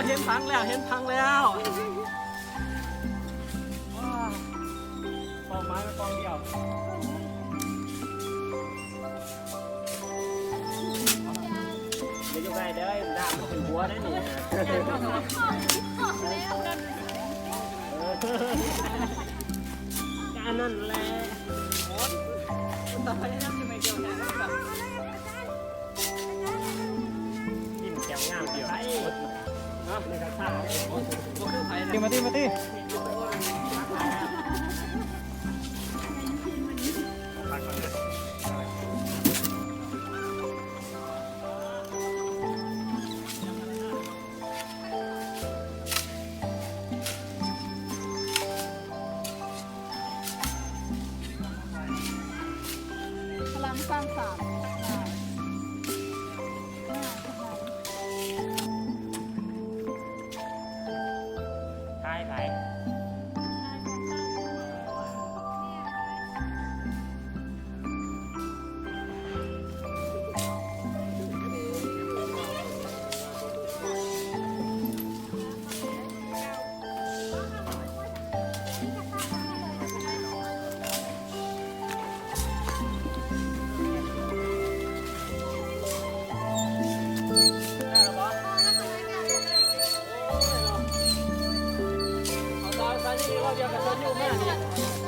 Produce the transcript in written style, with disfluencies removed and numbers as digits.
เห็นพังแล้วเป้าหมายมันกองเดียวเดี๋ยวอยู่ไงเด้อดาบเป็นหัวได้หนิการนั่นแหละต่อไปนั่นจะไม่เกี่ยวแค่นั้นแบบยิ้มแก้วงามเดียวในกระถางมาตีพลังสร้างสรรค์ทายไหนเราเดียวกับตัวยูแม่นี่